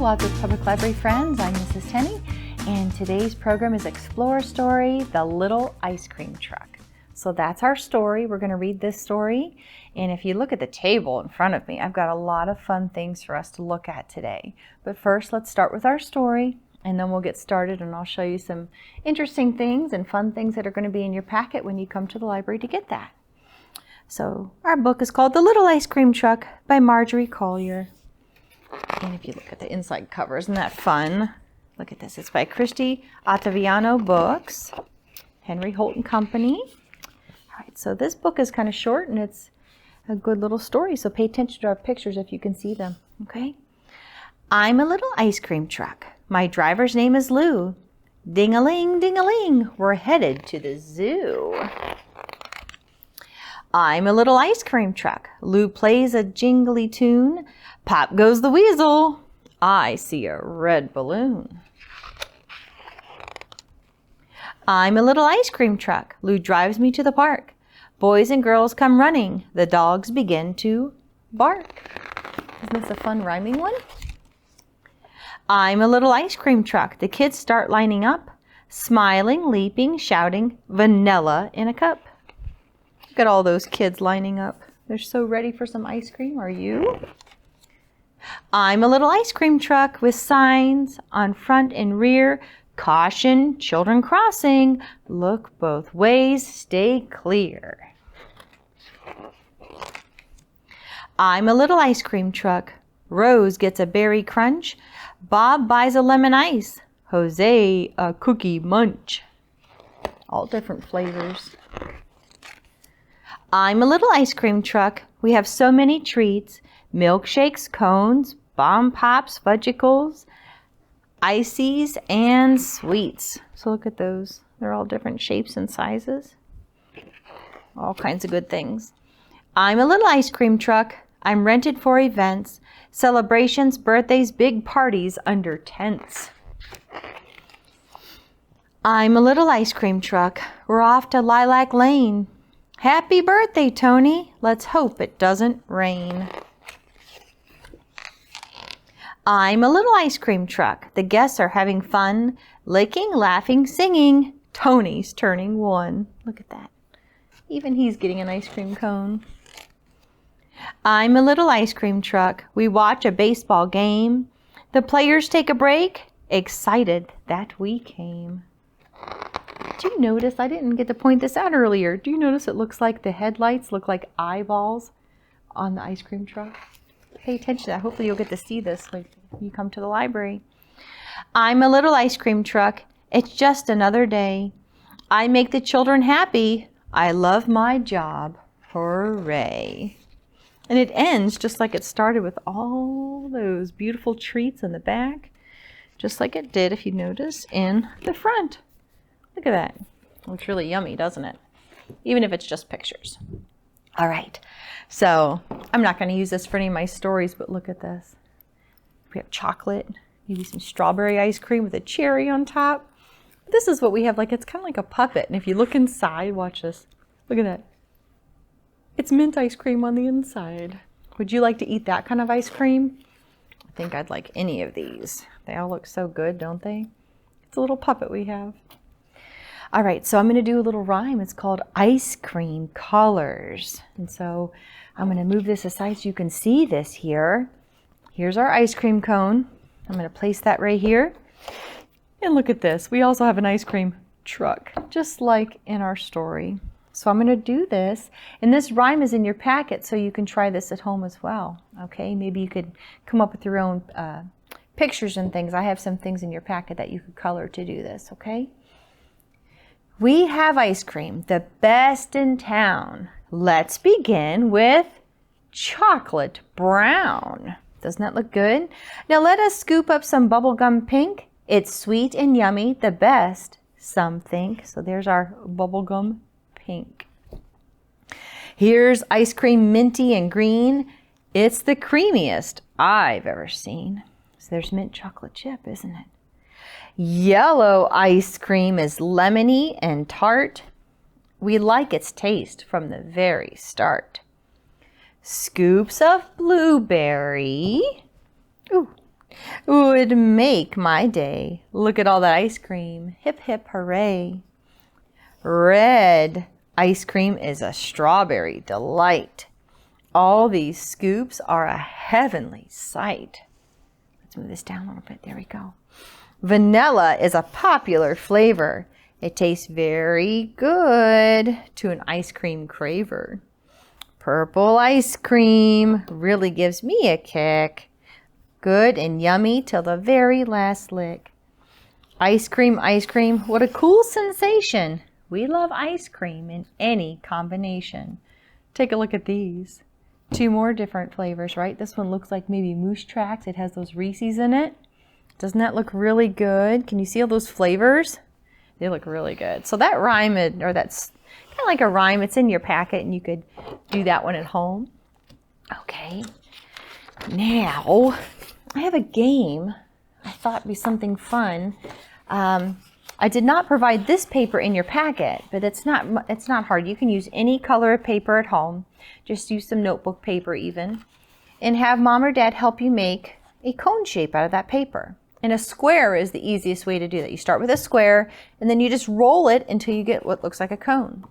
Wadsworth Public Library friends. I'm Mrs. Tenney, and today's program is Explorastory, the Little Ice Cream Truck. So that's our story. We're going to read this story, and if you look at the table in front of me, I've got a lot of fun things for us to look at today. But first, let's start with our story, and then we'll get started, and I'll show you some interesting things and fun things that are going to be in your packet when you come to the library to get that. So our book is called The Little Ice Cream Truck by Margery Cuyler. And if you look at the inside cover, isn't that fun? Look at this. It's by Christy, Ottaviano Books, Henry Houghton Company. All right, so this book is kind of short and it's a good little story. So pay attention to our pictures if you can see them, okay? I'm a little ice cream truck. My driver's name is Lou. Ding-a-ling, ding-a-ling, we're headed to the zoo. I'm a little ice cream truck. Lou plays a jingly tune. Pop goes the weasel. I see a red balloon. I'm a little ice cream truck. Lou drives me to the park. Boys and girls come running. The dogs begin to bark. Isn't this a fun rhyming one? I'm a little ice cream truck. The kids start lining up, smiling, leaping, shouting, vanilla in a cup. Look at all those kids lining up. They're so ready for some ice cream. Are you? I'm a little ice cream truck with signs on front and rear. Caution, children crossing. Look both ways, stay clear. I'm a little ice cream truck. Rose gets a berry crunch. Bob buys a lemon ice. Jose a cookie munch. All different flavors. I'm a little ice cream truck. We have so many treats. Milkshakes, cones, bomb pops, fudgicles, ices, and sweets. So look at those. They're all different shapes and sizes. All kinds of good things. I'm a little ice cream truck. I'm rented for events, celebrations, birthdays, big parties under tents. I'm a little ice cream truck. We're off to Lilac Lane. Happy birthday, Tony. Let's hope it doesn't rain. I'm a little ice cream truck. The guests are having fun, licking, laughing, singing. Tony's turning one. Look at that. Even he's getting an ice cream cone. I'm a little ice cream truck. We watch a baseball game. The players take a break, excited that we came. Do you notice, I didn't get to point this out earlier. Do you notice it looks like the headlights look like eyeballs on the ice cream truck? Pay attention to that. Hopefully you'll get to see this when you come to the library. I'm a little ice cream truck. It's just another day. I make the children happy. I love my job. Hooray. And it ends just like it started with all those beautiful treats in the back, just like it did, if you notice, in the front. Look at that. It looks really yummy, doesn't it? Even if it's just pictures. All right. So I'm not going to use this for any of my stories, but look at this. We have chocolate, maybe some strawberry ice cream with a cherry on top. This is what we have. Like, it's kind of like a puppet. And if you look inside, watch this. Look at that. It's mint ice cream on the inside. Would you like to eat that kind of ice cream? I think I'd like any of these. They all look so good, don't they? It's a little puppet we have. All right, so I'm going to do a little rhyme. It's called Ice Cream Colors. And so I'm going to move this aside so you can see this here. Here's our ice cream cone. I'm going to place that right here. And look at this. We also have an ice cream truck, just like in our story. So I'm going to do this. And this rhyme is in your packet, so you can try this at home as well. Okay, maybe you could come up with your own pictures and things. I have some things in your packet that you could color to do this, okay? We have ice cream, the best in town. Let's begin with chocolate brown. Doesn't that look good? Now let us scoop up some bubblegum pink. It's sweet and yummy, the best, some think. So there's our bubblegum pink. Here's ice cream minty and green. It's the creamiest I've ever seen. So there's mint chocolate chip, isn't it? Yellow ice cream is lemony and tart. We like its taste from the very start. Scoops of blueberry. Ooh, would make my day. Look at all that ice cream. Hip, hip, hooray. Red ice cream is a strawberry delight. All these scoops are a heavenly sight. Let's move this down a little bit. There we go. Vanilla is a popular flavor. It tastes very good to an ice cream craver. Purple ice cream really gives me a kick. Good and yummy till the very last lick. Ice cream, what a cool sensation. We love ice cream in any combination. Take a look at these. 2 more different flavors, right? This one looks like maybe Moose Tracks. It has those Reese's in it. Doesn't that look really good? Can you see all those flavors? They look really good. So that rhyme, or that's kind of like a rhyme. It's in your packet and you could do that one at home. Okay. Now, I have a game I thought would be something fun. I did not provide this paper in your packet, but it's not hard. You can use any color of paper at home. Just use some notebook paper even. And have mom or dad help you make a cone shape out of that paper. And a square is the easiest way to do that. You start with a square and then you just roll it until you get what looks like a cone.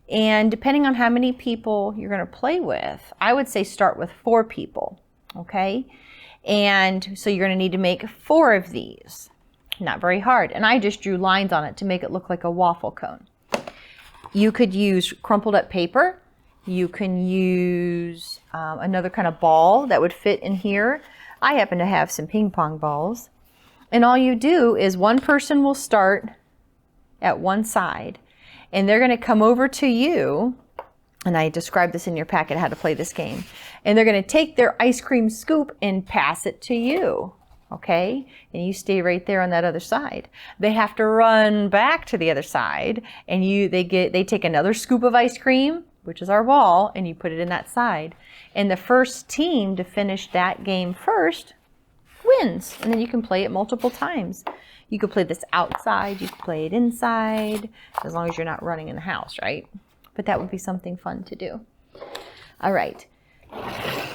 And depending on how many people you're going to play with, I would say start with 4 people. Okay? And so you're going to need to make 4 of these. Not very hard. And I just drew lines on it to make it look like a waffle cone. You could use crumpled up paper. You can use another kind of ball that would fit in here. I happen to have some ping pong balls. And all you do is one person will start at one side. And they're going to come over to you. And I described this in your packet, how to play this game. And they're going to take their ice cream scoop and pass it to you. Okay? And you stay right there on that other side. They have to run back to the other side. And they take another scoop of ice cream, which is our ball, and you put it in that side. And the first team to finish that game first wins. And then you can play it multiple times. You could play this outside, you could play it inside, as long as you're not running in the house, right? But that would be something fun to do. All right.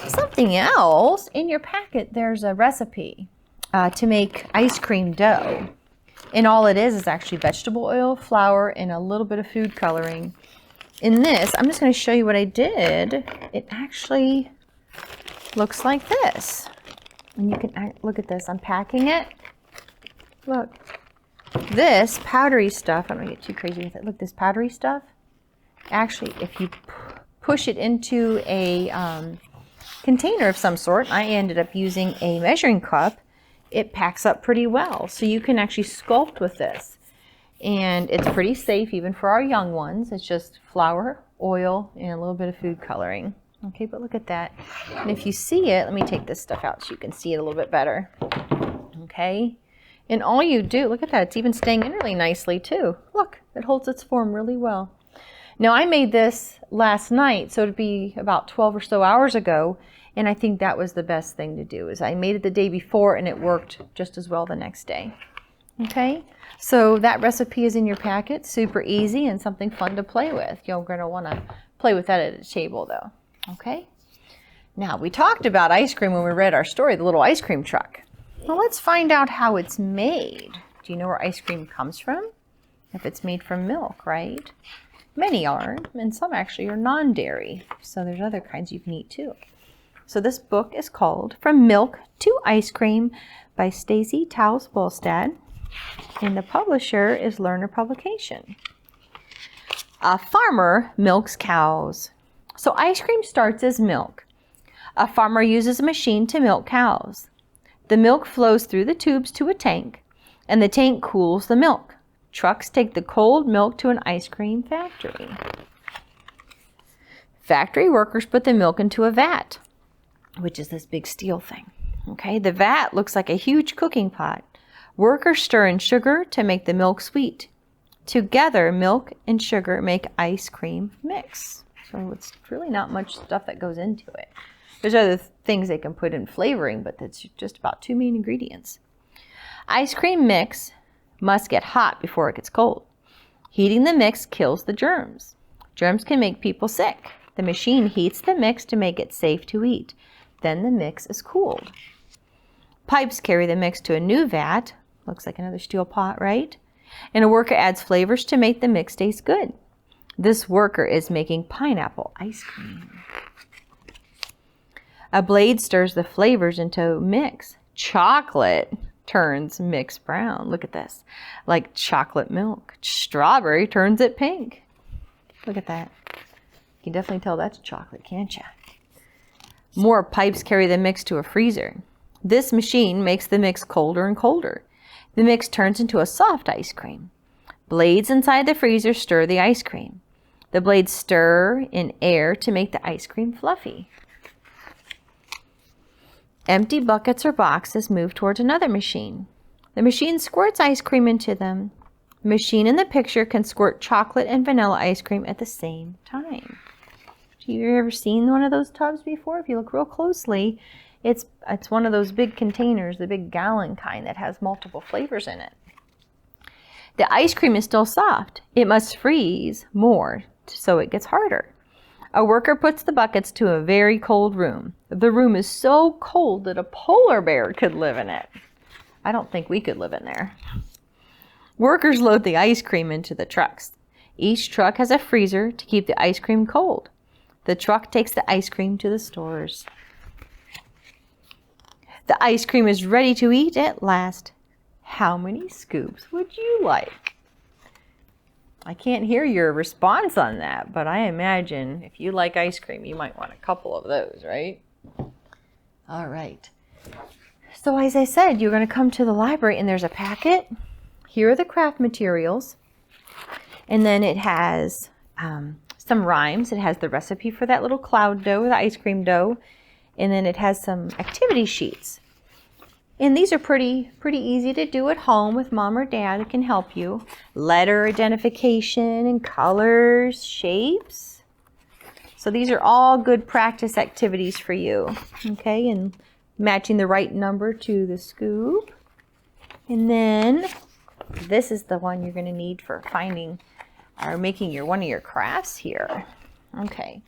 Something else, in your packet, there's a recipe to make ice cream dough. And all it is actually vegetable oil, flour, and a little bit of food coloring. In this, I'm just going to show you what I did. It actually looks like this. And you can look at this. I'm packing it. Look. This powdery stuff, I don't want to get too crazy with it. Look, this powdery stuff. Actually, if you push it into a container of some sort, I ended up using a measuring cup, it packs up pretty well. So you can actually sculpt with this. And it's pretty safe even for our young ones. It's just flour, oil, and a little bit of food coloring. Okay, but look at that. And if you see it, let me take this stuff out so you can see it a little bit better. Okay, and all you do, look at that, it's even staying in really nicely too. Look, it holds its form really well. Now I made this last night, so it'd be about 12 or so hours ago, and I think that was the best thing to do, is I made it the day before and it worked just as well the next day. Okay, so that recipe is in your packet, super easy and something fun to play with. You're going to want to play with that at a table though. Okay, now we talked about ice cream when we read our story, the little ice cream truck. Well, let's find out how it's made. Do you know where ice cream comes from? If it's made from milk, right? Many are, and some actually are non-dairy. So there's other kinds you can eat too. So this book is called From Milk to Ice Cream by Stacy Taus-Bolstad, and the publisher is Lerner Publication. A farmer milks cows. So ice cream starts as milk. A farmer uses a machine to milk cows. The milk flows through the tubes to a tank, and the tank cools the milk. Trucks take the cold milk to an ice cream factory. Factory workers put the milk into a vat, which is this big steel thing. Okay, the vat looks like a huge cooking pot. Workers stir in sugar to make the milk sweet. Together, milk and sugar make ice cream mix. So it's really not much stuff that goes into it. There's other things they can put in flavoring, but that's just about 2 main ingredients. Ice cream mix must get hot before it gets cold. Heating the mix kills the germs. Germs can make people sick. The machine heats the mix to make it safe to eat. Then the mix is cooled. Pipes carry the mix to a new vat. Looks like another steel pot, right? And a worker adds flavors to make the mix taste good. This worker is making pineapple ice cream. A blade stirs the flavors into a mix. Chocolate turns mix brown. Look at this. Like chocolate milk. Strawberry turns it pink. Look at that. You can definitely tell that's chocolate, can't you? More pipes carry the mix to a freezer. This machine makes the mix colder and colder. The mix turns into a soft ice cream. Blades inside the freezer stir the ice cream. The blades stir in air to make the ice cream fluffy. Empty buckets or boxes move towards another machine. The machine squirts ice cream into them. The machine in the picture can squirt chocolate and vanilla ice cream at the same time. Have you ever seen one of those tubs before? If you look real closely, it's one of those big containers, the big gallon kind that has multiple flavors in it. The ice cream is still soft. It must freeze more so it gets harder. A worker puts the buckets to a very cold room. The room is so cold that a polar bear could live in it. I don't think we could live in there. Workers load the ice cream into the trucks. Each truck has a freezer to keep the ice cream cold. The truck takes the ice cream to the stores. The ice cream is ready to eat at last. How many scoops would you like? I can't hear your response on that, but I imagine if you like ice cream, you might want a couple of those, right? All right. So as I said, you're going to come to the library and there's a packet. Here are the craft materials. And then it has some rhymes. It has the recipe for that little cloud dough, the ice cream dough. And then it has some activity sheets. And these are pretty easy to do at home with mom or dad. It can help you. Letter identification and colors, shapes. So these are all good practice activities for you. Okay, and matching the right number to the scoop. And then this is the one you're going to need for finding or making one of your crafts here. Okay,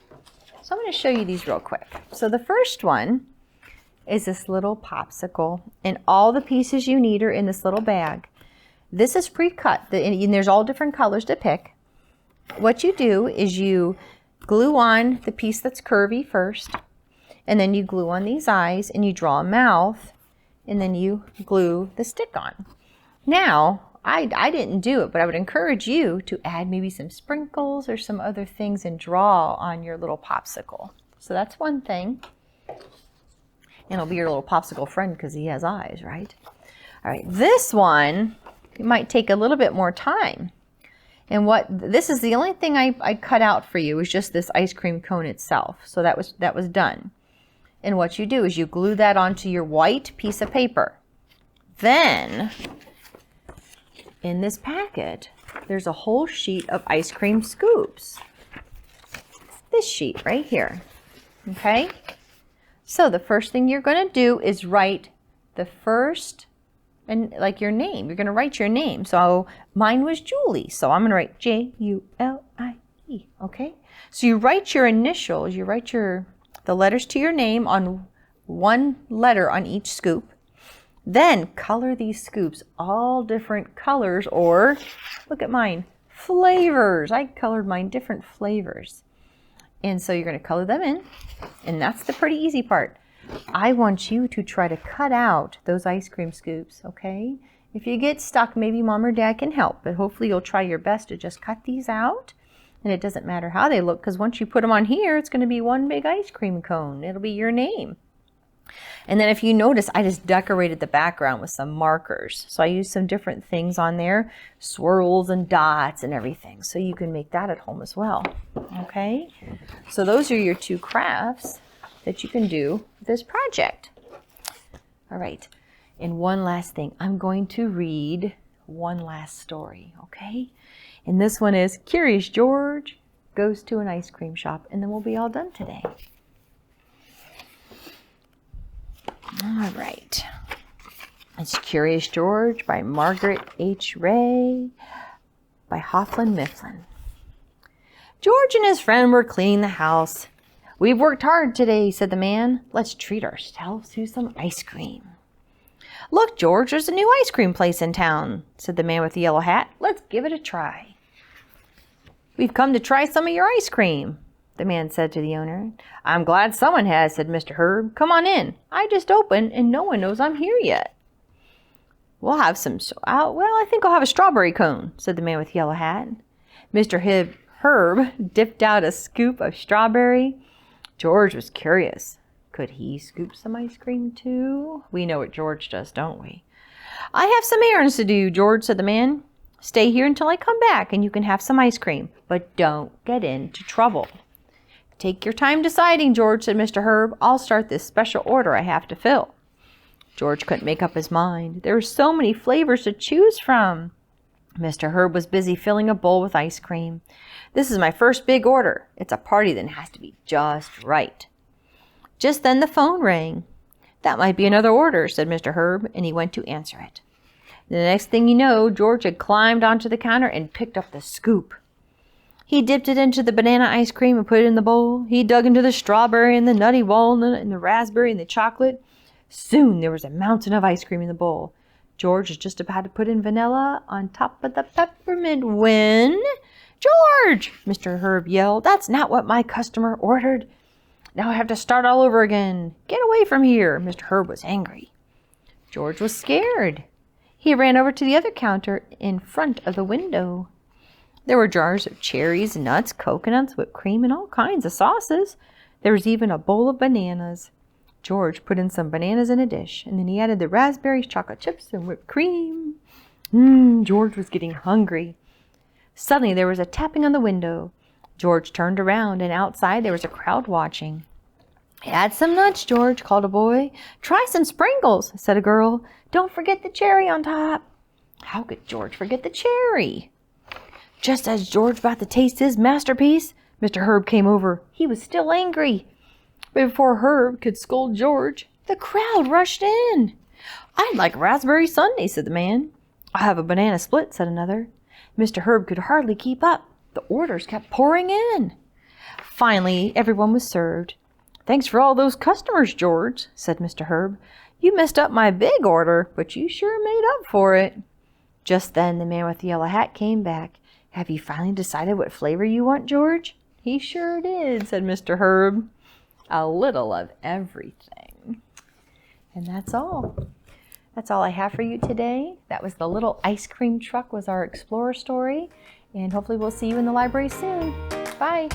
so I'm going to show you these real quick. So the first one is this little popsicle, and all the pieces you need are in this little bag. This is pre-cut, and there's all different colors to pick. What you do is you glue on the piece that's curvy first, and then you glue on these eyes, and you draw a mouth, and then you glue the stick on. Now, I didn't do it, but I would encourage you to add maybe some sprinkles or some other things and draw on your little popsicle. So that's one thing. And it'll be your little popsicle friend because he has eyes, right? All right, this one, it might take a little bit more time. And this is the only thing I cut out for you is just this ice cream cone itself. So that was done. And what you do is you glue that onto your white piece of paper. Then, in this packet, there's a whole sheet of ice cream scoops. This sheet right here, okay? So the first thing you're going to do is write the first, and like your name. You're going to write your name. So mine was Julie. So I'm going to write Julie, okay? So you write your initials, you write the letters to your name on one letter on each scoop. Then color these scoops all different colors, or look at mine, flavors. I colored mine different flavors. And so you're going to color them in, and that's the pretty easy part. I want you to try to cut out those ice cream scoops, okay? If you get stuck, maybe mom or dad can help, but hopefully you'll try your best to just cut these out. And it doesn't matter how they look, because once you put them on here, it's going to be one big ice cream cone. It'll be your name. And then if you notice, I just decorated the background with some markers. So I used some different things on there, swirls and dots and everything. So you can make that at home as well. Okay? So those are your two crafts that you can do with this project. All right. And one last thing. I'm going to read one last story. Okay? And this one is Curious George Goes to an Ice Cream Shop. And then we'll be all done today. All right. It's Curious George by Margaret H. Ray by Houghton, Mifflin. George and his friend were cleaning the house. "We've worked hard today," said the man. "Let's treat ourselves to some ice cream." "Look, George, there's a new ice cream place in town," said the man with the yellow hat. "Let's give it a try." "We've come to try some of your ice cream," the man said to the owner. "I'm glad someone has," said Mr. Herb. "Come on in. I just opened and no one knows I'm here yet." "We'll have some, I think I'll have a strawberry cone," said the man with the yellow hat. Mr. Herb dipped out a scoop of strawberry. George was curious. Could he scoop some ice cream too? We know what George does, don't we? "I have some errands to do, George," said the man. "Stay here until I come back and you can have some ice cream, but don't get into trouble." "Take your time deciding, George," said Mr. Herb. "I'll start this special order I have to fill." George couldn't make up his mind. There were so many flavors to choose from. Mr. Herb was busy filling a bowl with ice cream. "This is my first big order. It's a party that has to be just right." Just then the phone rang. "That might be another order," said Mr. Herb, and he went to answer it. The next thing you know, George had climbed onto the counter and picked up the scoop. He dipped it into the banana ice cream and put it in the bowl. He dug into the strawberry and the nutty walnut and the raspberry and the chocolate. Soon there was a mountain of ice cream in the bowl. George was just about to put in vanilla on top of the peppermint when... "George!" Mr. Herb yelled. "That's not what my customer ordered. Now I have to start all over again. Get away from here." Mr. Herb was angry. George was scared. He ran over to the other counter in front of the window. There were jars of cherries, nuts, coconuts, whipped cream, and all kinds of sauces. There was even a bowl of bananas. George put in some bananas in a dish, and then he added the raspberries, chocolate chips, and whipped cream. George was getting hungry. Suddenly there was a tapping on the window. George turned around, and outside there was a crowd watching. "Add some nuts, George," called a boy. "Try some sprinkles," said a girl. "Don't forget the cherry on top." How could George forget the cherry? Just as George was about to taste his masterpiece, Mr. Herb came over. He was still angry. But before Herb could scold George, the crowd rushed in. "I'd like raspberry sundae," said the man. "I'll have a banana split," said another. Mr. Herb could hardly keep up. The orders kept pouring in. Finally, everyone was served. "Thanks for all those customers, George," said Mr. Herb. "You messed up my big order, but you sure made up for it." Just then the man with the yellow hat came back. "Have you finally decided what flavor you want, George?" "He sure did," said Mr. Herb. A little of everything. And that's all. That's all I have for you today. That was the little ice cream truck was our Explorer story. And hopefully we'll see you in the library soon. Bye.